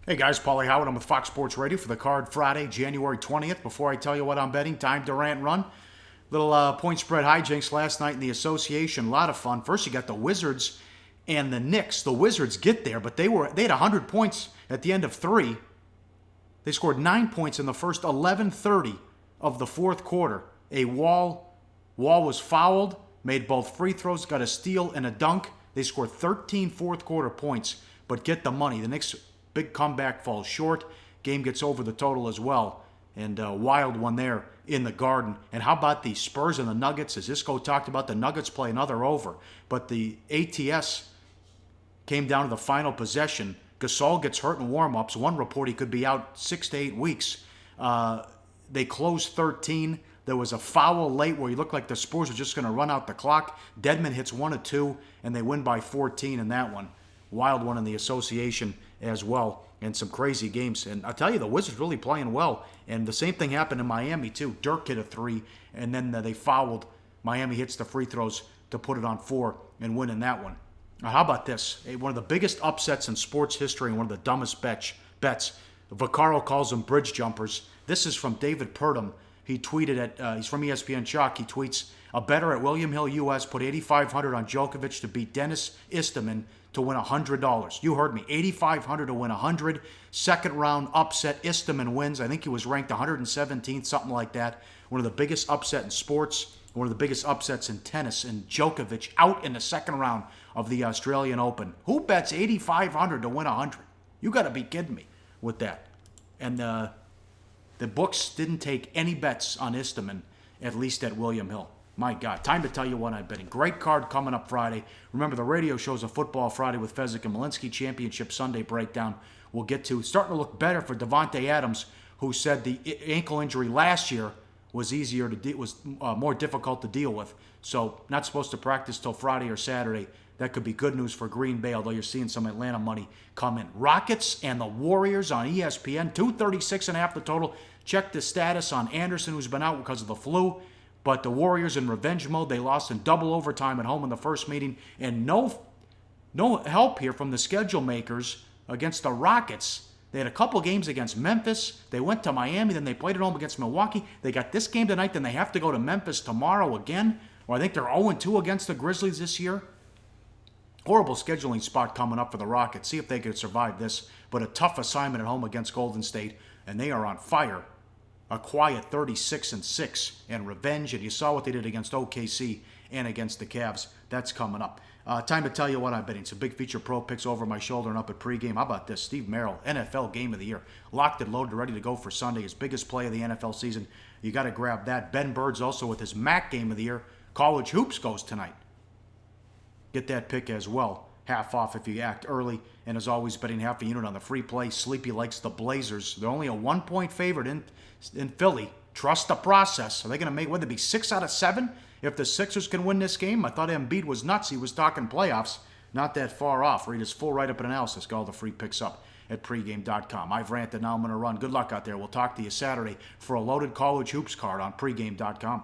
Hey guys, Pauly Howard. I'm with Fox Sports Radio for the card Friday, January 20th. Before I tell you what I'm betting, time to rant run. Little point spread hijinks last night in the association. A lot of fun. First, you got the Wizards and the Knicks. The Wizards get there, but they had 100 points at the end of three. They scored 9 points in the first 11:30 of the fourth quarter. Wall was fouled, made both free throws, got a steal and a dunk. They scored 13 fourth quarter points, but get the money. The Knicks big comeback falls short. Game gets over the total as well. And a wild one there in the Garden. And how about the Spurs and the Nuggets? As Isco talked about, the Nuggets play another over. But the ATS came down to the final possession. Gasol gets hurt in warm-ups. One report he could be out 6 to 8 weeks. They closed 13. There was a foul late where he looked like the Spurs were just going to run out the clock. Dedmon hits 1 of 2, and they win by 14 in that one. Wild one in the association as well, and some crazy games. And I tell you, the Wizards really playing well. And the same thing happened in Miami too. Dirk hit a 3, and then they fouled. Miami hits the free throws to put it on 4 and win in that one. Now, how about this? One of the biggest upsets in sports history and one of the dumbest bets. Vaccaro calls them bridge jumpers. This is from David Purdom. He tweeted he's from ESPN Chalk. He tweets, a bettor at William Hill US put $8,500 on Djokovic to beat Dennis Istomin to win $100. You heard me, $8,500 to win $100. Second round upset, Istomin wins. I think he was ranked 117th, something like that. One of the biggest upset in sports, one of the biggest upsets in tennis, and Djokovic out in the second round of the Australian Open. Who bets $8,500 to win $100? You got to be kidding me with that. And the books didn't take any bets on Istomin, at least at William Hill. My God, time to tell you what I'm betting. Great card coming up Friday. Remember, the radio show's a Football Friday with Fezzik and Malinsky. Championship Sunday breakdown we'll get to. It's starting to look better for Devontae Adams, who said the ankle injury last year was more difficult to deal with. So not supposed to practice till Friday or Saturday. That could be good news for Green Bay, although you're seeing some Atlanta money come in. Rockets and the Warriors on ESPN, 236.5 the total. Check the status on Anderson, who's been out because of the flu. But the Warriors in revenge mode, they lost in double overtime at home in the first meeting. And no help here from the schedule makers against the Rockets. They had a couple games against Memphis. They went to Miami, then they played at home against Milwaukee. They got this game tonight, then they have to go to Memphis tomorrow again. Or I think they're 0-2 against the Grizzlies this year. Horrible scheduling spot coming up for the Rockets. See if they could survive this. But a tough assignment at home against Golden State. And they are on fire. A quiet 36-6 and revenge. And you saw what they did against OKC and against the Cavs. That's coming up. Time to tell you what I'm betting. Some big feature pro picks over my shoulder and up at pregame. How about this? Steve Merrill, NFL Game of the Year. Locked and loaded, ready to go for Sunday. His biggest play of the NFL season. You got to grab that. Ben Bird's also with his MAC Game of the Year. College Hoops goes tonight. Get that pick as well. Half off if you act early. And as always, betting half a unit on the free play. Sleepy likes the Blazers. They're only a 1-point favorite in Philly. Trust the process. Are they going to make, would it be 6 out of 7? If the Sixers can win this game? I thought Embiid was nuts. He was talking playoffs. Not that far off. Read his full write-up and analysis. Got all the free picks up at pregame.com. I've ranted, now I'm going to run. Good luck out there. We'll talk to you Saturday for a loaded college hoops card on pregame.com.